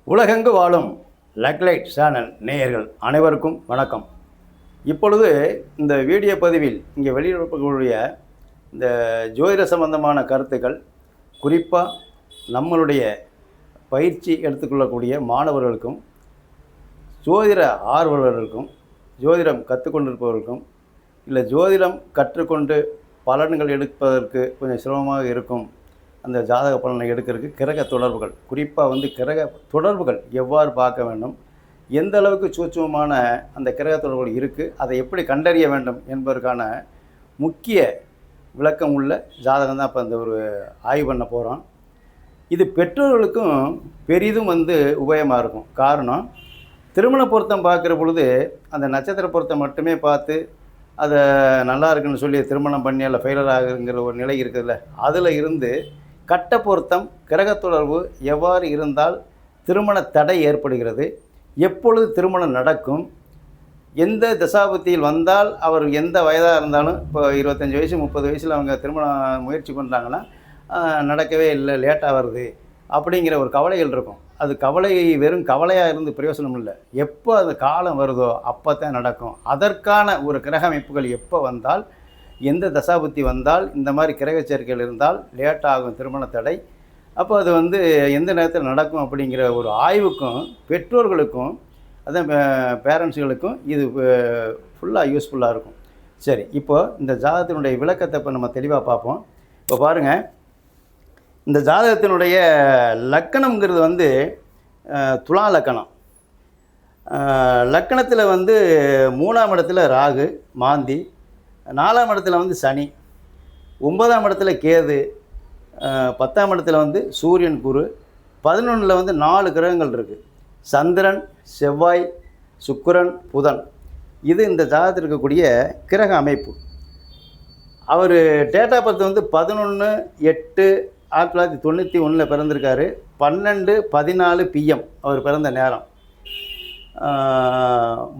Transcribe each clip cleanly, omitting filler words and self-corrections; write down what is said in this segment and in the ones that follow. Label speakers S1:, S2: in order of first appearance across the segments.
S1: உலகெங்கு வாழும் லக்லைட் சேனல் நேயர்கள் அனைவருக்கும் வணக்கம். இப்பொழுது இந்த வீடியோ பதிவில் இங்கே வெளியிடப்படக்கூடிய இந்த ஜோதிட சம்பந்தமான கருத்துக்கள் குறிப்பாக நம்மளுடைய பயிற்சி எடுத்துக்கொள்ளக்கூடிய மாணவர்களுக்கும் ஜோதிட ஆர்வலர்களுக்கும் ஜோதிடம் கற்றுக்கொண்டிருப்பவர்களுக்கும் இல்லை ஜோதிடம் கற்றுக்கொண்டு பலன்கள் எடுப்பதற்கு கொஞ்சம் சிரமமாக இருக்கும் அந்த ஜாதக பலனை எடுக்கிறதுக்கு கிரக தொடர்புகள், குறிப்பாக கிரக தொடர்புகள் எவ்வாறு பார்க்க வேண்டும், எந்த அளவுக்கு சூட்சமமான அந்த கிரக தொடர்புகள் இருக்குது, அதை எப்படி கண்டறிய வேண்டும் என்பதற்கான முக்கிய விளக்கம் உள்ள ஜாதகம் தான் இப்போ ஒரு ஆய்வு பண்ண போகிறோம். இது பெற்றோர்களுக்கும் பெரிதும் உபயோகமாக இருக்கும். காரணம், திருமண பொருத்தம் பார்க்குற பொழுது அந்த நட்சத்திர பொருத்தம் மட்டுமே பார்த்து அதை நல்லா இருக்குன்னு சொல்லி திருமணம் பண்ணி அதில் ஃபெயிலர் ஆகுங்கிற ஒரு நிலை இருக்குதுல்ல, அதில் இருந்து கட்ட பொருத்தம் கிரக தொடர்பு எவ்வாறு இருந்தால் திருமண தடை ஏற்படுகிறது, எப்பொழுது திருமணம் நடக்கும், எந்த தசாபுத்தியில் வந்தால் அவர் எந்த வயதாக இருந்தாலும், இப்போ 25 வயசு 30 வயசில் அவங்க திருமணம் முயற்சி பண்ணுறாங்கன்னா நடக்கவே இல்லை, லேட்டாக வருது அப்படிங்கிற ஒரு கவலைகள் இருக்கும். அது கவலை வெறும் கவலையாக இருந்து பிரயோசனம் இல்லை. எப்போ அது காலம் வருதோ அப்போ தான் நடக்கும். அதற்கான ஒரு கிரக அமைப்புகள் எப்போ வந்தால், எந்த தசாபுத்தி வந்தால், இந்த மாதிரி கிரக சேர்க்கைகள் இருந்தால் லேட் ஆகும் திருமண தடை, அப்போ அது எந்த நேரத்தில் நடக்கும் அப்படிங்கிற ஒரு ஆய்வுக்கும் பெற்றோர்களுக்கும் அதான் பேரண்ட்ஸுகளுக்கும் இது ஃபுல்லாக யூஸ்ஃபுல்லாக இருக்கும். சரி, இப்போது இந்த ஜாதகத்தினுடைய விளக்கத்தை இப்போ நம்ம தெளிவாக பார்ப்போம். இப்போ பாருங்கள், இந்த ஜாதகத்தினுடைய லக்கணங்கிறது துலா லக்கணம். லக்கணத்தில் 3ஆம் இடத்துல ராகு மாந்தி, 4ஆம் இடத்துல சனி, 9ஆம் இடத்துல கேது, 10ஆம் இடத்துல சூரியன் குரு, 11ல் 4 கிரகங்கள் இருக்குது. சந்திரன், செவ்வாய், சுக்கிரன், புதன். இது இந்த ஜாதகத்தில் இருக்கக்கூடிய கிரக அமைப்பு. அவர் டேட் ஆஃப் பர்த் 11/8/1991 பிறந்திருக்காரு. 12:14 PM அவர் பிறந்த நேரம்.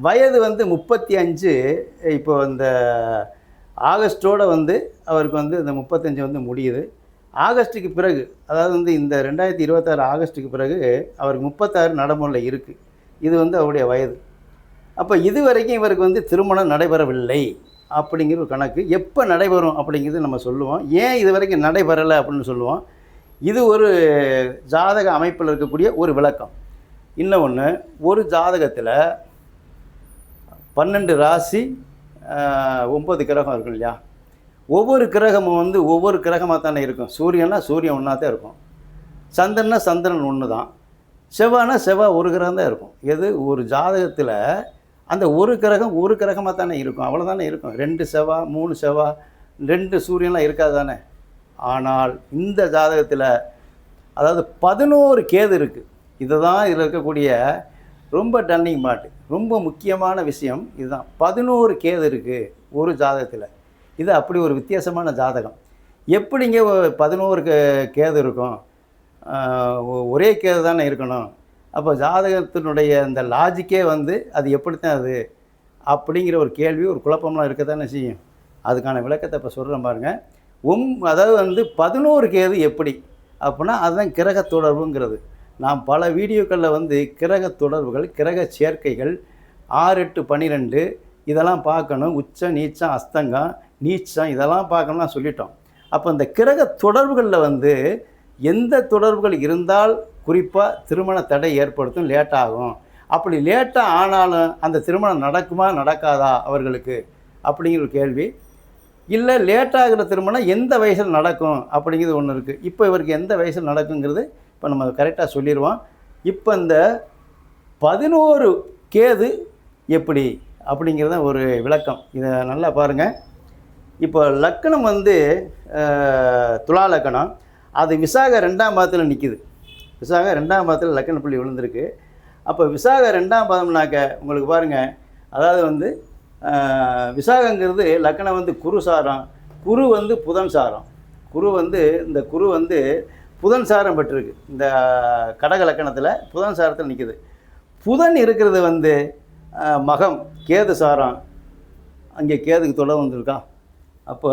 S1: வயது 35. இப்போ இந்த ஆகஸ்ட்டோடு அவருக்கு இந்த 35 முடியுது. ஆகஸ்ட்டுக்கு பிறகு, அதாவது இந்த 2026 ஆகஸ்ட்டுக்கு பிறகு அவருக்கு 36 நடைமுறையில் இருக்குது. இது அவருடைய வயது. அப்போ இதுவரைக்கும் இவருக்கு திருமணம் நடைபெறவில்லை அப்படிங்கிற ஒரு கணக்கு. எப்போ நடைபெறும் அப்படிங்கிறது நம்ம சொல்லுவோம். ஏன் இது வரைக்கும் நடைபெறலை அப்படின்னு சொல்லுவோம். இது ஒரு ஜாதக அமைப்பில் இருக்கக்கூடிய ஒரு விளக்கம். இன்னொன்று, ஒரு ஜாதகத்தில் 12 ராசி 9 கிரகம் இருக்கும் இல்லையா, ஒவ்வொரு கிரகமும் ஒவ்வொரு கிரகமாக தானே இருக்கும். சூரியன்னா சூரியன் ஒன்றா தான் இருக்கும், சந்திரனா சந்திரன் ஒன்று தான், செவ்வாய்னா செவ்வாய் ஒரு கிரகம் தான் இருக்கும். எது ஒரு ஜாதகத்தில் அந்த ஒரு கிரகம் ஒரு கிரகமாக தானே இருக்கும், அவ்வளோதானே இருக்கும். 2 செவ்வாய் 3 செவ்வாய் 2 சூரியன்லாம் இருக்காது தானே. ஆனால் இந்த ஜாதகத்தில் அதாவது 11 கேது இருக்குது. இதுதான் இதில் இருக்கக்கூடிய ரொம்ப டர்னிங் பாயிண்ட், ரொம்ப முக்கியமான விஷயம் இதுதான். 11 கேது இருக்குது ஒரு ஜாதகத்தில். இது அப்படி ஒரு வித்தியாசமான ஜாதகம். எப்படிங்க 11 கேது இருக்கும்? ஒரே கேது தானே இருக்கணும். அப்போ ஜாதகத்தினுடைய அந்த லாஜிக்கே அது எப்படித்தான் அது அப்படிங்கிற ஒரு கேள்வி, ஒரு குழப்பம்லாம் இருக்க தானே செய்யும். அதுக்கான விளக்கத்தை இப்போ சொல்கிறேன் பாருங்கள். அதாவது 11 கேது எப்படி அப்படின்னா அதுதான் கிரக தொடர்புங்கிறது. நாம் பல வீடியோக்களில் கிரக தொடர்புகள், கிரக சேர்க்கைகள் 6, 8, 12 இதெல்லாம் பார்க்கணும். உச்சம், நீச்சம், அஸ்தங்கம், நீச்சம் இதெல்லாம் பார்க்கணும்னா சொல்லிட்டோம். அப்போ இந்த கிரக தொடர்புகளில் எந்த தொடர்புகள் இருந்தால் குறிப்பாக திருமண தடை ஏற்படுத்தும், லேட் ஆகும். அப்படி லேட்டாக ஆனாலும் அந்த திருமணம் நடக்குமா நடக்காதா அவர்களுக்கு அப்படிங்கிற ஒரு கேள்வி. இல்லை, லேட்டாகிற திருமணம் எந்த வயசில் நடக்கும் அப்படிங்கிறது ஒன்று இருக்குது. இப்போ இவருக்கு எந்த வயசில் நடக்குங்கிறது இப்போ நம்ம கரெக்டாக சொல்லிடுவோம். இப்போ இந்த 11 கேது எப்படி அப்படிங்கிறத ஒரு விளக்கம். இதை நல்லா பாருங்கள். இப்போ லக்கணம் துலா லக்கணம். அது விசாக 2ஆம் பாதத்தில் நிற்கிது. விசாக 2ஆம் பாதத்தில் லக்கண புள்ளி விழுந்திருக்கு. அப்போ விசாக 2ஆம் பாதம்னாக்க உங்களுக்கு பாருங்கள், அதாவது விசாகங்கிறது லக்கணம் குரு சாரம், குரு புதன் சாரம். குரு இந்த குரு புதன் சாரம் பெற்றிருக்கு. இந்த கடக லக்கணத்தில் புதன் சாரத்தில் நிற்கிது. புதன் இருக்கிறது மகம் கேது சாரம். அங்கே கேதுக்கு தொலை வந்திருக்கா. அப்போ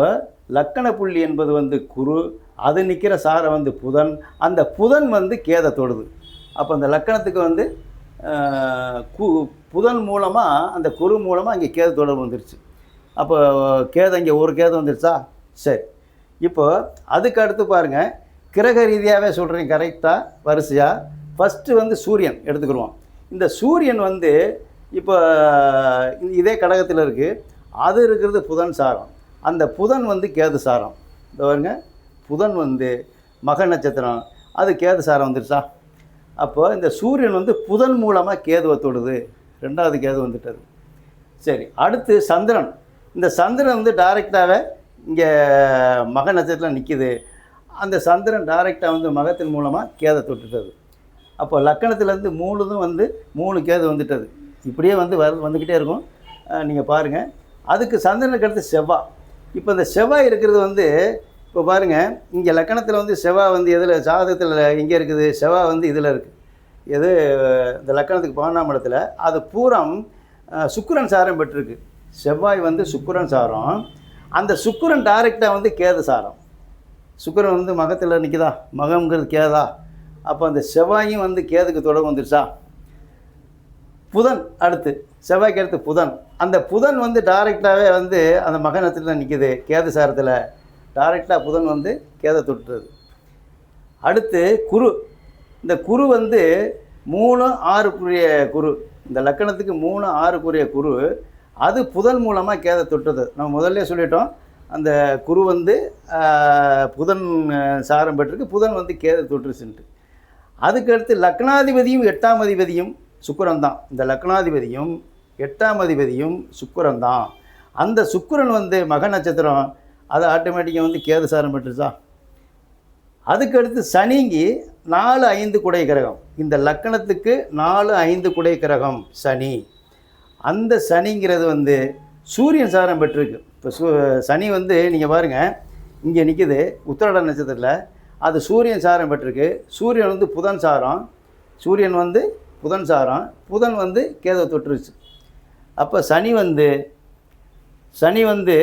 S1: லக்கண புள்ளி என்பது குரு, அது நிற்கிற சாரம் புதன். அந்த புதன் கேதை தொடுது. அப்போ அந்த லக்கணத்துக்கு வந்து புதன் மூலமாக அந்த குரு மூலமாக இங்கே கேது தொடர்பு வந்துருச்சு. அப்போ கேது இங்கே ஒரு கேது வந்துருச்சா? சரி. இப்போ அதுக்கு அடுத்து பாருங்கள், கிரக ரீதியாகவே சொல்கிறேன் கரெக்டாக வரிசையாக. ஃபஸ்ட்டு வந்து சூரியன் எடுத்துக்கிடுவோம். இந்த சூரியன் வந்து இப்போ இதே கடகத்தில் இருக்குது. அது இருக்கிறது புதன் சாரம். அந்த புதன் வந்து கேது சாரம். இந்த பாருங்க, புதன் வந்து மக நட்சத்திரம், அது கேது சாரம் வந்துருச்சா? அப்போ இந்த சூரியன் வந்து புதன் மூலமாக கேதுவை தொடுது. 2வது கேது வந்துட்டது. சரி, அடுத்து சந்திரன். இந்த சந்திரன் வந்து டைரெக்டாகவே இங்கே மக நட்சத்திரத்தில் நிற்கிது. அந்த சந்திரன் டைரெக்டாக வந்து மகத்தின் மூலமாக கேதை தொட்டுட்டது. அப்போ லக்கணத்துலேருந்து 3 வந்து 3 கேது வந்துட்டது. இப்படியே வந்து வந்துக்கிட்டே இருக்கும். நீங்கள் பாருங்கள். அதுக்கு சந்திரனுக்கு அடுத்து செவ்வாய். இப்போ இந்த செவ்வாய் இருக்கிறது வந்து இப்போ பாருங்கள், இங்கே லக்கணத்தில் வந்து செவ்வாய் வந்து எதில் ஜாதகத்தில் எங்கே இருக்குது? செவ்வாய் வந்து இதில் இருக்குது. எது இந்த லக்கணத்துக்கு 12ஆம் இடத்துல. அது பூரம் சுக்கிரன் சாரம் பெற்றிருக்கு. செவ்வாய் வந்து சுக்கிரன் சாரம். அந்த சுக்கிரன் டைரெக்டாக வந்து கேது சாரம். சுக்கிரன் வந்து மகத்தில் நிற்குதா? மகம்ங்கிறது கேதா? அப்போ அந்த செவ்வாயும் வந்து கேதுக்கு தொடர்பு வந்துருச்சா? புதன் அடுத்து, செவ்வாய்க்கு அடுத்து புதன். அந்த புதன் வந்து டைரெக்டாகவே வந்து அந்த மக நட்சத்திரத்தில் நிற்கிது. கேது சாரத்தில் டைரெக்டாக புதன் வந்து கேதை தொட்டுறது. அடுத்து குரு. இந்த குரு வந்து 3, 6 குரு. இந்த லக்கணத்துக்கு 3, 6 குரு. அது புதன் மூலமாக கேதை தொட்டுறது. நம்ம முதல்ல சொல்லிட்டோம், அந்த குரு வந்து புதன் சாரம் பெற்றிருக்கு. புதன் வந்து கேதை தொட்டுருச்சுன்ட்டு. அதுக்கடுத்து லக்னாதிபதியும் 8ஆம் அதிபதியும் சுக்கிரன் தான். இந்த லக்னாதிபதியும் 8ஆம் அதிபதியும் சுக்கிரன் தான். அந்த சுக்கிரன் வந்து மக நட்சத்திரம், அது ஆட்டோமேட்டிக்காக வந்து கேது சாரம் பெற்றுச்சா? அதுக்கடுத்து சனிங்கி 4, 5 குடை கிரகம். இந்த லக்கணத்துக்கு 4, 5 குடை கிரகம் சனி. அந்த சனிங்கிறது வந்து சூரியன் சாரம் பெற்றிருக்கு. இப்போ சனி வந்து நீங்கள் பாருங்கள், இங்கே நிற்கிது உத்திராட நட்சத்திரத்தில். அது சூரியன் சாரம் பெற்றிருக்கு. சூரியன் வந்து புதன் சாரம். சூரியன் வந்து புதன் சாரம். புதன் வந்து கேதை தொட்டுருச்சு. அப்போ சனி வந்து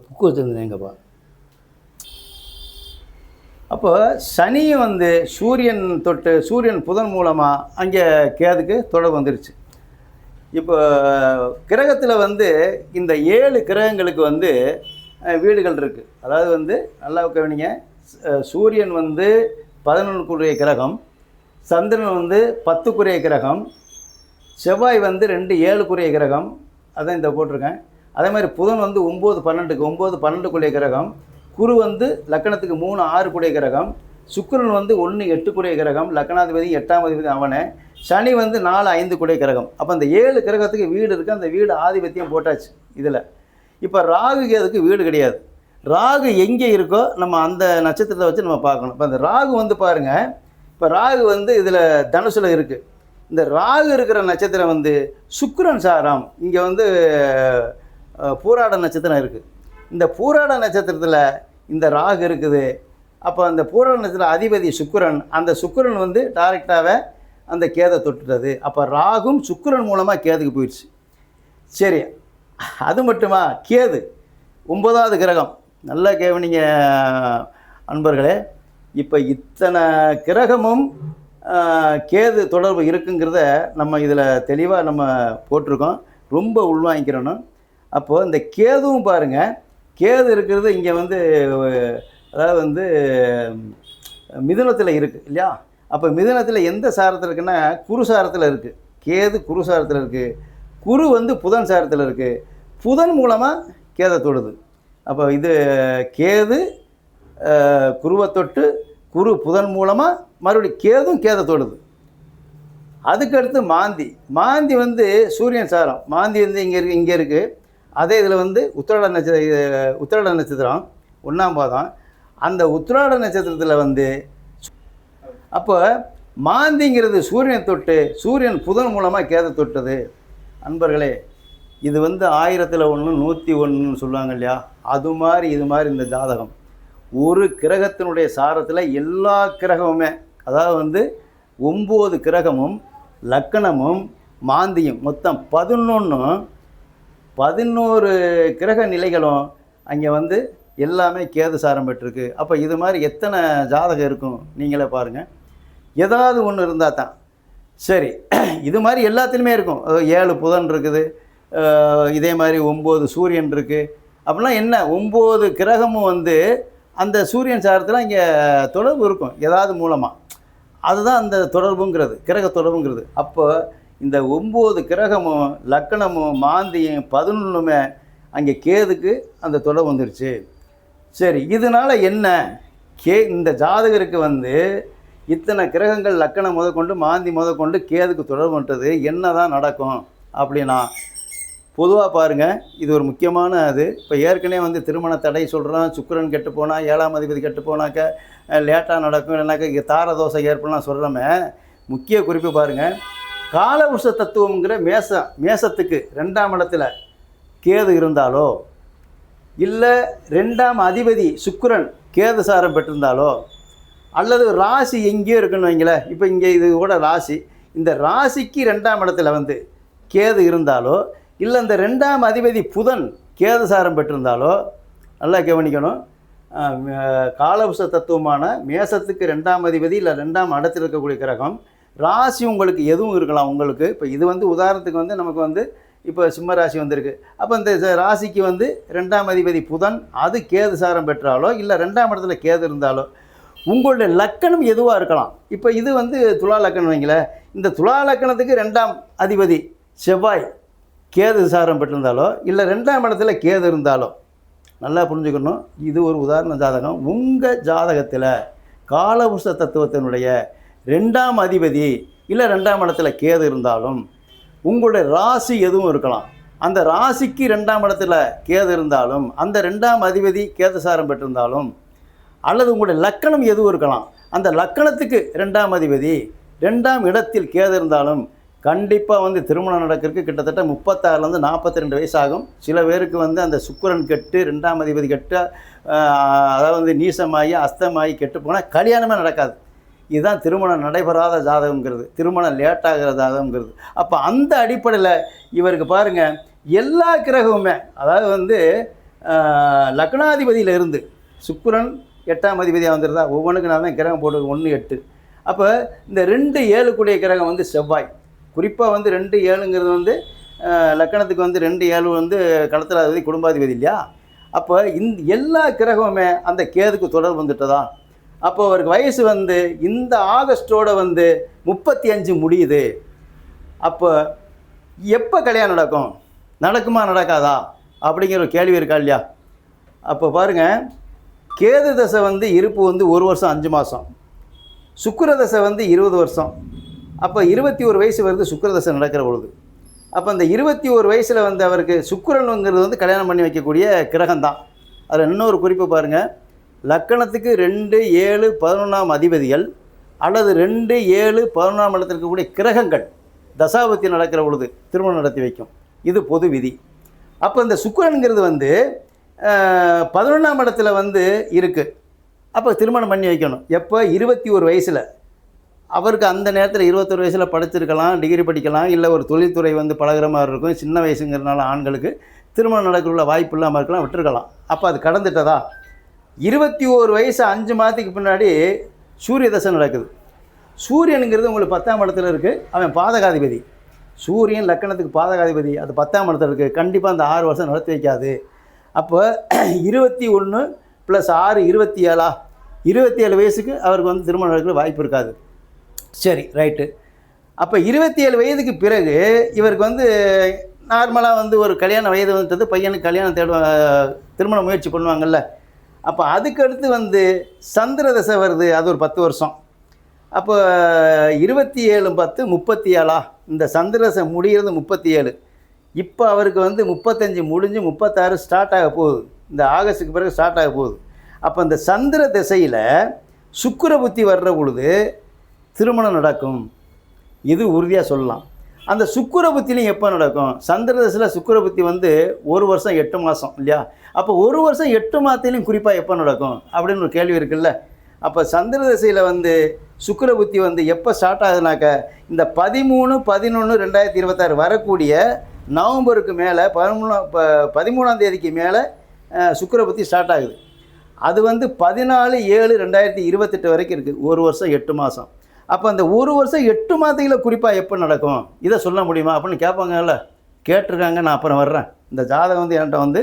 S1: புக்கு வச்சுருந்தேங்கப்பா. அப்போ சனியை வந்து சூரியன் தொட்டு, சூரியன் புதன் மூலமாக அங்கே கேதுக்கு தொடர்பு வந்துருச்சு. இப்போ கிரகத்தில் வந்து இந்த 7 கிரகங்களுக்கு வந்து வீடுகள் இருக்குது. அதாவது வந்து நல்லா கவனிங்க, சூரியன் வந்து 11 கிரகம், சந்திரன் வந்து 10 கிரகம், செவ்வாய் வந்து 2 7 கிரகம். அதான் இந்த போட்டிருக்கேன். அதே மாதிரி புதன் வந்து 9 12 கிரகம். குரு வந்து லக்கணத்துக்கு 3 6 கிரகம். சுக்கிரன் வந்து 1 8 கிரகம். லக்கணாதிபதி 8ஆம் அதிபதி அவனே. சனி வந்து 4 5 கிரகம். அப்போ அந்த 7 கிரகத்துக்கு வீடு இருக்குது. அந்த வீடு ஆதிபத்தியம் போட்டாச்சு இதில். இப்போ ராகு கேதுக்கு வீடு கிடையாது. ராகு எங்கே இருக்கோ நம்ம அந்த நட்சத்திரத்தை வச்சு நம்ம பார்க்கணும். இப்போ அந்த ராகு வந்து பாருங்கள், இப்போ ராகு வந்து இதில் தனுசில் இருக்குது. இந்த ராகு இருக்கிற நட்சத்திரம் வந்து சுக்கிரன் சாரம். இங்கே வந்து பூராட நட்சத்திரம் இருக்குது. இந்த பூராட நட்சத்திரத்தில் இந்த ராகு இருக்குது. அப்போ அந்த பூராட நட்சத்திர அதிபதி சுக்கிரன். அந்த சுக்கிரன் வந்து டைரெக்டாகவே அந்த கேதை தொட்டுட்டது. அப்போ ராகும் சுக்கிரன் மூலமாக கேதுக்கு போயிடுச்சு. சரி, அது மட்டுமா? கேது 9வது கிரகம். நல்லா கேவனிங்க அன்பர்களே. இப்போ இத்தனை கிரகமும் கேது தொடர்பு இருக்குங்கிறத நம்ம இதில் தெளிவாக நம்ம போட்டிருக்கோம். ரொம்ப உள்வாங்கிக்கிறணும். அப்போது இந்த கேதுவும் பாருங்கள், கேது இருக்கிறது இங்கே வந்து அதாவது வந்து மிதுனத்தில் இருக்குது இல்லையா? அப்போ மிதுனத்தில் எந்த சாரத்தில் இருக்குன்னா குரு சாரத்தில் இருக்குது. கேது குரு சாரத்தில் இருக்குது. குரு வந்து புதன் சாரத்தில் இருக்குது. புதன் மூலமாக கேதை தொடுது. அப்போ இது கேது குருவை தொட்டு, குரு புதன் மூலமாக மறுபடியும் கேதும் கேதை தொடுது. அதுக்கடுத்து மாந்தி வந்து சூரியன் சாரம். மாந்தி வந்து இங்கே இருக்குது. அதே இதில் வந்து உத்திராட நட்சத்திரம் 1ஆம் பாதம். அந்த உத்திராட நட்சத்திரத்தில் வந்து அப்போ மாந்திங்கிறது சூரியனை தொட்டு, சூரியன் புதன் மூலமாக கேதை தொட்டது. அன்பர்களே, இது வந்து 1000ல் 1 101 சொல்லுவாங்க இல்லையா? அது மாதிரி இது மாதிரி இந்த ஜாதகம் ஒரு கிரகத்தினுடைய சாரத்தில் எல்லா கிரகமுமே, அதாவது வந்து 9 கிரகமும் லக்கணமும் மாந்தியும் மொத்தம் 11 11 கிரக நிலைகளும் அங்கே வந்து எல்லாமே கேது சாரம் பெற்றிருக்கு. அப்போ இது மாதிரி எத்தனை ஜாதகம் இருக்கும் நீங்களே பாருங்கள். ஏதாவது ஒன்று இருந்தால் தான் சரி. இது மாதிரி எல்லாத்துலேயுமே இருக்கும். 7 புதன் இருக்குது, இதே மாதிரி 9 சூரியன் இருக்குது. அப்படிலாம் என்ன 9 கிரகமும் வந்து அந்த சூரியன் சாரத்தில் இங்கே தொடர்பு இருக்கும் ஏதாவது மூலமாக. அதுதான் அந்த தொடர்புங்கிறது, கிரக தொடர்புங்கிறது. அப்போ இந்த 9 கிரகமும் லக்கணமும் மாந்தியும் 11மே அங்கே கேதுக்கு அந்த தொடர்பு வந்துருச்சு. சரி, இதனால் என்ன இந்த ஜாதகருக்கு வந்து இத்தனை கிரகங்கள் லக்கணம் முதற்கொண்டு மாந்தி முதற்கொண்டு கேதுக்கு தொடர்பு பண்ணுறது என்ன தான் நடக்கும் அப்படின்னா, பொதுவாக பாருங்கள், இது ஒரு முக்கியமான அது. இப்போ ஏற்கனவே வந்து திருமண தடை சொல்கிறோம், சுக்கிரன் கெட்டு போனால் 7ஆம் அதிபதி கெட்டு போனாக்க லேட்டாக நடக்கும், இல்லைனாக்கா இங்கே தாரதோஷம் ஏற்படலாம் சொல்கிறோமே. முக்கிய குறிப்பு பாருங்கள், காலவருஷ தத்துவங்கிற மேசத்துக்கு 2ஆம் இடத்துல கேது இருந்தாலோ, இல்லை 2ஆம் அதிபதி சுக்கிரன் கேது சாரம் பெற்றிருந்தாலோ, அல்லது ராசி எங்கேயோ இருக்குன்னு வைங்களேன். இப்போ இங்கே இது கூட ராசி, இந்த ராசிக்கு 2ஆம் இடத்துல வந்து கேது இருந்தாலோ, இல்லை இந்த 2ஆம் அதிபதி புதன் கேது சாரம் பெற்றிருந்தாலோ, நல்லா கவனிக்கணும். காலவருஷ தத்துவமான மேசத்துக்கு 2ஆம் அதிபதி இல்லை 2ஆம் இடத்தில் இருக்கக்கூடிய கிரகம் ராசி உங்களுக்கு எதுவும் இருக்கலாம். உங்களுக்கு இப்போ இது வந்து உதாரணத்துக்கு வந்து நமக்கு வந்து இப்போ சிம்ம ராசி வந்திருக்கு. அப்போ இந்த ராசிக்கு வந்து 2ஆம் அதிபதி புதன் அது கேது சாரம் பெற்றாலோ, இல்லை 2ஆம் இடத்துல கேது இருந்தாலோ, உங்களுடைய லக்கணம் எதுவாக இருக்கலாம். இப்போ இது வந்து துலா லக்கணம் வைங்களேன். இந்த துலா லக்கணத்துக்கு 2ஆம் அதிபதி செவ்வாய் கேது சாரம் பெற்றிருந்தாலோ, இல்லை 2ஆம் இடத்துல கேது இருந்தாலோ, நல்லா புரிஞ்சுக்கணும். இது ஒரு உதாரண ஜாதகம். உங்கள் ஜாதகத்தில் காலவருஷ தத்துவத்தினுடைய 2ஆம் அதிபதி இல்லை 2ஆம் இடத்துல கேது இருந்தாலும், உங்களுடைய ராசி எதுவும் இருக்கலாம். அந்த ராசிக்கு 2ஆம் இடத்துல கேது இருந்தாலும், அந்த 2ஆம் அதிபதி கேது சாரம் பெற்றிருந்தாலும், அல்லது உங்களுடைய லக்கணம் எதுவும் இருக்கலாம். அந்த லக்கணத்துக்கு 2ஆம் அதிபதி 2ஆம் இடத்தில் கேது இருந்தாலும் கண்டிப்பாக வந்து திருமணம் நடக்கிறதுக்கு கிட்டத்தட்ட 36லேருந்து 42 வயசு ஆகும். சில பேருக்கு வந்து அந்த சுக்கிரன் கெட்டு 2ஆம் அதிபதி கெட்டு அதாவது வந்து நீசமாகி அஸ்தமாகி கெட்டு போனால் கல்யாணமே நடக்காது. இதுதான் திருமணம் நடைபெறாத ஜாதகங்கிறது, திருமணம் லேட்டாகிற ஜாதகங்கிறது. அப்போ அந்த அடிப்படையில் இவருக்கு பாருங்கள், எல்லா கிரகமுமே அதாவது வந்து லக்னாதிபதியில் இருந்து சுக்கிரன் 8ஆம் அதிபதியாக வந்துருதா, ஒவ்வொன்றுக்கு நான் தான் கிரகம் போட்டு 1 8. அப்போ இந்த 2 7 கூடிய கிரகம் வந்து செவ்வாய். குறிப்பாக வந்து 2 7ங்கிறது வந்து லக்கணத்துக்கு வந்து 2 7 வந்து கடத்தலாதிபதி குடும்பாதிபதி இல்லையா. அப்போ இந்த எல்லா கிரகமுமே அந்த கேதுக்கு தொடர்பு வந்துட்டதா. அப்போ அவருக்கு வயசு வந்து இந்த ஆகஸ்டோட வந்து 35 முடியுது. அப்போ எப்போ கல்யாணம் நடக்கும், நடக்குமா நடக்காதா அப்படிங்கிற ஒரு கேள்வி இருக்கா இல்லையா. அப்போ பாருங்கள், கேது தசை வந்து இருப்பு வந்து 1 வருஷம் 5 மாதம், சுக்கிர தசை வந்து 20 வருஷம். அப்போ 21 வயசு வருது சுக்கிர தசை நடக்கிற பொழுது. அப்போ அந்த 21 வயசில் வந்து அவருக்கு சுக்கிரனுங்கிறது வந்து கல்யாணம் பண்ணி வைக்கக்கூடிய கிரகம்தான். அதில் இன்னொரு குறிப்பு பாருங்கள், லக்கணத்துக்கு 2 7 11ஆம் அதிபதிகள் அல்லது 2 7 11ஆம் இடத்தில் இருக்கக்கூடிய கிரகங்கள் தசாபத்தி நடக்கிற பொழுது திருமணம் நடத்தி வைக்கும். இது பொது விதி. அப்போ இந்த சுக்கிரனுங்கிறது வந்து 11ஆம் இடத்துல வந்து இருக்குது. அப்போ திருமணம் பண்ணி வைக்கணும். எப்போ 21 வயசில். அவருக்கு அந்த நேரத்தில் 21 வயசில் படிச்சிருக்கலாம், டிகிரி படிக்கலாம், இல்லை ஒரு தொழில்துறை வந்து பழகிற மாதிரி இருக்கும். சின்ன வயசுங்கிறதுனால ஆண்களுக்கு திருமணம் நடக்கிற வாய்ப்பு இல்லாமல் இருக்கலாம், விட்டுருக்கலாம். அப்போ அது கடந்துட்டதா. 21 வயசு 5 மாதத்துக்கு பின்னாடி சூரிய தசை நடக்குது. சூரியனுங்கிறது உங்களுக்கு 10ஆம் இடத்துல இருக்குது. அவன் பாதகாதிபதி. சூரியன் லக்கணத்துக்கு பாதகாதிபதி, அது 10ஆம் இடத்துல இருக்குது. கண்டிப்பாக அந்த 6 வருஷம் நடத்தி வைக்காது. அப்போ 21 + 6 27 27 வயசுக்கு அவருக்கு வந்து திருமணம் நடக்கிற வாய்ப்பு இருக்காது. சரி, ரைட்டு. அப்போ 27 வயதுக்கு பிறகு இவருக்கு வந்து நார்மலாக வந்து ஒரு கல்யாண வயது வந்துட்டது, பையனுக்கு கல்யாணம் திருமண முயற்சி பண்ணுவாங்கள்ல. அப்போ அதுக்கடுத்து வந்து சந்திர தசை வருது, அது ஒரு 10 வருஷம். அப்போ 27 10 37 இந்த சந்திர தசை முடிகிறது 37. இப்போ அவருக்கு வந்து 35 முடிஞ்சு 36 ஸ்டார்ட் ஆக போகுது. இந்த ஆகஸ்ட்டுக்கு பிறகு ஸ்டார்ட் ஆக போகுது. அப்போ இந்த சந்திர திசையில் சுக்கிர புத்தி வர்ற பொழுது திருமணம் நடக்கும். இது உறுதியாக சொல்லலாம். அந்த சுக்கிர புத்திலையும் எப்போ நடக்கும், சந்திர திசையில் சுக்கிர புத்தி வந்து 1 வருஷம் 8 மாதம் இல்லையா. அப்போ 1 வருஷம் 8 மாதத்துலையும் குறிப்பாக எப்போ நடக்கும் அப்படின்னு ஒரு கேள்வி இருக்குல்ல. அப்போ சந்திர திசையில் வந்து சுக்கிர புத்தி வந்து எப்போ ஸ்டார்ட் ஆகுதுனாக்க இந்த 13 11 2026 வரக்கூடிய நவம்பருக்கு மேலே 13ஆம் தேதிக்கு மேலே சுக்கிர புத்தி ஸ்டார்ட் ஆகுது. அது வந்து 14/7/2028 வரைக்கும் இருக்குது. 1 வருஷம் 8 மாதம். அப்போ அந்த 1 வருஷம் 8 மாதத்தில் குறிப்பாக எப்போ நடக்கும், இதை சொல்ல முடியுமா அப்படின்னு கேட்பாங்கல்ல. கேட்டிருக்காங்க. நான் அப்புறம் வர்றேன். இந்த ஜாதகம் வந்து என்கிட்ட வந்து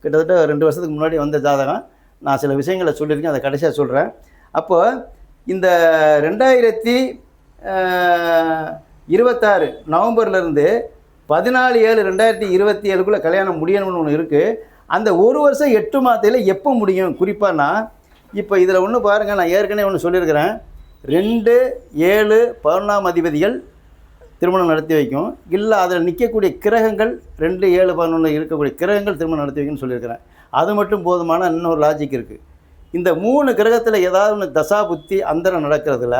S1: கிட்டத்தட்ட 2 வருஷத்துக்கு முன்னாடி வந்த ஜாதகம். நான் சில விஷயங்களை சொல்லியிருக்கேன், அதை கடைசியாக சொல்கிறேன். அப்போ இந்த 2026 நவம்பர்லேருந்து 14/7/2027 கல்யாணம் முடியணும்னு ஒன்று இருக்குது. அந்த 1 வருஷம் 8 மாதத்தில் எப்போ முடியும் குறிப்பானா, இப்போ இதில் ஒன்று பாருங்கள். நான் ஏற்கனவே ஒன்று சொல்லியிருக்கிறேன். 2, 7, 11ஆம் அதிபதிகள் திருமணம் நடத்தி வைக்கும். இல்லை அதில் நிற்கக்கூடிய கிரகங்கள் 2, 7, 11 இருக்கக்கூடிய கிரகங்கள் திருமணம் நடத்தி வைக்கும்னு சொல்லியிருக்கிறேன். அது மட்டும் போதுமான இன்னொரு லாஜிக் இருக்குது. இந்த 3 கிரகத்தில் ஏதாவது ஒன்று தசா புத்தி அந்தரம் நடக்கிறதுல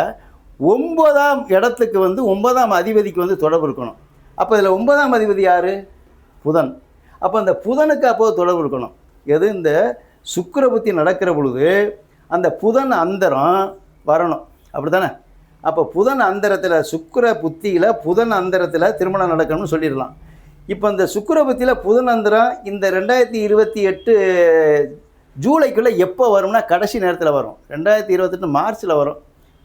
S1: 9ஆம் இடத்துக்கு வந்து 9ஆம் அதிபதிக்கு வந்து தொடர்பு இருக்கணும். அப்போ இதில் 9ஆம் அதிபதி யார்? புதன். அப்போ அந்த புதனுக்கு அப்போது தொடர்பு இருக்கணும். எது? இந்த சுக்கிர புத்தி நடக்கிற பொழுது அந்த புதன் அந்தரம் வரணும். அப்படி தானே? அப்போ புதன் அந்தரத்தில் சுக்கிர புத்தியில் புதன் அந்தரத்தில் திருமணம் நடக்கணும்னு சொல்லிடலாம். இப்போ இந்த சுக்கிர புத்தியில் புதன் அந்தரம் இந்த 2028 ஜூலைக்குள்ளே எப்போ வரும்னா கடைசி நேரத்தில் வரும். 2028 மார்ச்சில் வரும்.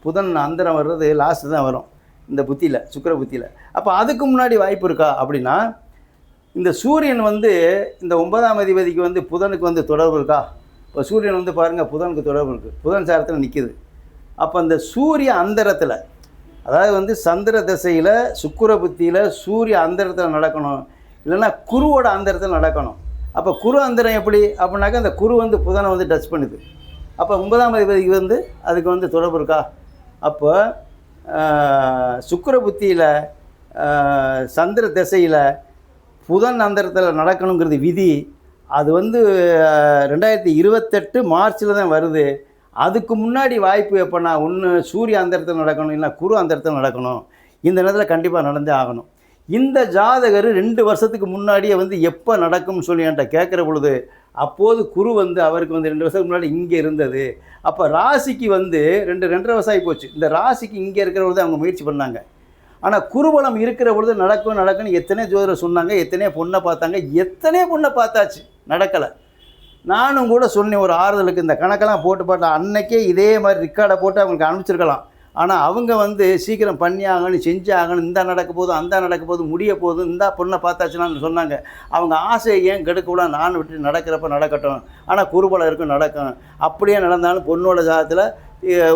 S1: புதன் அந்தரம் வர்றது லாஸ்ட்டு தான் வரும் இந்த புத்தியில், சுக்கிர புத்தியில். அப்போ அதுக்கு முன்னாடி வாய்ப்பு இருக்கா அப்படின்னா, இந்த சூரியன் வந்து இந்த 9ஆம் அதிபதிக்கு வந்து புதனுக்கு வந்து தொடர்பு இருக்கா? இப்போ சூரியன் வந்து பாருங்கள், புதனுக்கு தொடர்பு இருக்குது. புதன் சாரத்தில் நிற்கிது. அப்போ அந்த சூரிய அந்தரத்தில், அதாவது வந்து சந்திர திசையில் சுக்கிர புத்தியில் சூரிய அந்தரத்தில் நடக்கணும். இல்லைன்னா குருவோட அந்தரத்தில் நடக்கணும். அப்போ குரு அந்தரம் எப்படி அப்படின்னாக்கா, அந்த குரு வந்து புதனை வந்து டச் பண்ணுது. அப்போ 9ஆம் அதிபதிக்கு வந்து அதுக்கு வந்து தொடர்பு இருக்கா? அப்போ சுக்கிர புத்தியில் சந்திர திசையில் புதன் அந்தரத்தில் நடக்கணுங்கிறது விதி. அது வந்து 2028 மார்ச்சில் தான் வருது. அதுக்கு முன்னாடி வாய்ப்பு எப்போனா, ஒன்று சூரிய அந்தரத்தில் நடக்கணும், இல்லை குரு அந்தரத்தில் நடக்கணும். இந்த நேரத்தில் கண்டிப்பாக நடந்தே ஆகணும். இந்த ஜாதகர் 2 வருஷத்துக்கு முன்னாடியே வந்து எப்போ நடக்கும்னு சொல்லி என்கிட்ட கேட்குற பொழுது, அப்போது குரு வந்து அவருக்கு வந்து 2 வருஷத்துக்கு முன்னாடி இங்கே இருந்தது. அப்போ ராசிக்கு வந்து 2.5 வருஷம் ஆகி போச்சு. இந்த ராசிக்கு இங்கே இருக்கிற பொழுது அவங்க முயற்சி பண்ணாங்க. ஆனால் குருபலம் இருக்கிற பொழுது நடக்கும்னு எத்தனை ஜோதிடர் சொன்னாங்க, எத்தனையோ பொண்ணை பார்த்தாங்க, எத்தனையோ பொண்ணை பார்த்தாச்சு, நடக்கலை. நானும் கூட சொன்னேன் ஒரு ஆறுதலுக்கு, இந்த கணக்கெல்லாம் போட்டு அன்னைக்கே இதே மாதிரி ரெக்கார்டை போட்டு அவங்களுக்கு அனுப்பிச்சிருக்கலாம். ஆனால் அவங்க வந்து சீக்கிரம் பண்ணி ஆகணும், செஞ்சு ஆகணும், இந்த நடக்க போதும், அந்த நடக்க போதும், முடிய போதும், இந்த பொண்ணை பார்த்தாச்சுன்னு சொன்னாங்க. அவங்க ஆசையை ஏன் கெடுக்கக்கூட, நான் விட்டு நடக்கிறப்ப நடக்கட்டும், ஆனால் குருபலம் இருக்கும், நடக்கும். அப்படியே நடந்தாலும் பொண்ணோட ஜாதத்தில்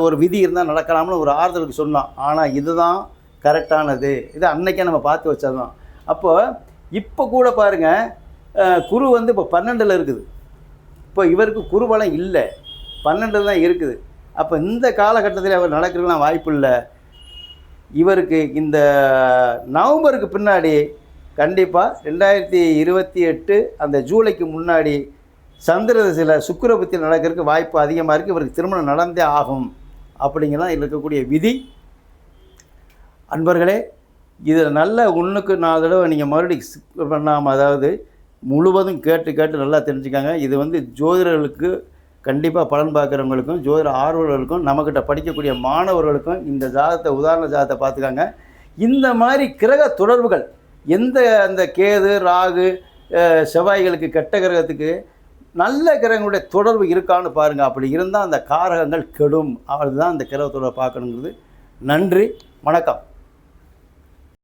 S1: ஒரு விதி இருந்தால் நடக்கலாம்னு ஒரு ஆறுதலுக்கு சொன்னோம். ஆனால் இதுதான் கரெக்டானது. இது அன்னைக்கே நம்ம பார்த்து வச்சதுதான். அப்போது இப்போ கூட பாருங்கள், குரு வந்து இப்போ 12ல் இருக்குது. இப்போ இவருக்கு குருபலம் இல்லை, 12 தான் இருக்குது. அப்போ இந்த காலகட்டத்தில் அவர் நடக்கிறதுலாம் வாய்ப்பு இல்லை. இவருக்கு இந்த நவம்பருக்கு பின்னாடி கண்டிப்பாக 2028 அந்த ஜூலைக்கு முன்னாடி சந்திர திசையில் சுக்கிர புத்தியில் நடக்கிறதுக்கு வாய்ப்பு அதிகமாக இருக்குது. இவருக்கு திருமணம் நடந்தே ஆகும் அப்படிங்கலாம் இருக்கக்கூடிய விதி. அன்பர்களே, இதில் நல்ல 1க்கு 4 தடவை நீங்கள் மறுபடியும் ஸ்கிப் பண்ணாமல், அதாவது முழுவதும் கேட்டு நல்லா தெரிஞ்சுக்காங்க. இது வந்து ஜோதிடர்களுக்கு கண்டிப்பாக பலன் பார்க்குறவங்களுக்கும், ஜோதிட ஆர்வலர்களுக்கும், நம்மக்கிட்ட படிக்கக்கூடிய மாணவர்களுக்கும் இந்த ஜாதகத்தை, உதாரண ஜாதகத்தை பார்த்துக்காங்க. இந்த மாதிரி கிரக தொடர்புகள் எந்த அந்த கேது, ராகு, செவ்வாய்களுக்கு, கெட்ட கிரகத்துக்கு நல்ல கிரகங்களுடைய தொடர்பு இருக்கான்னு பாருங்கள். அப்படி இருந்தால் அந்த காரகங்கள் கெடும். அதுதான் அந்த கிரக தொடர்பை பார்க்கணுங்கிறது. நன்றி, வணக்கம்.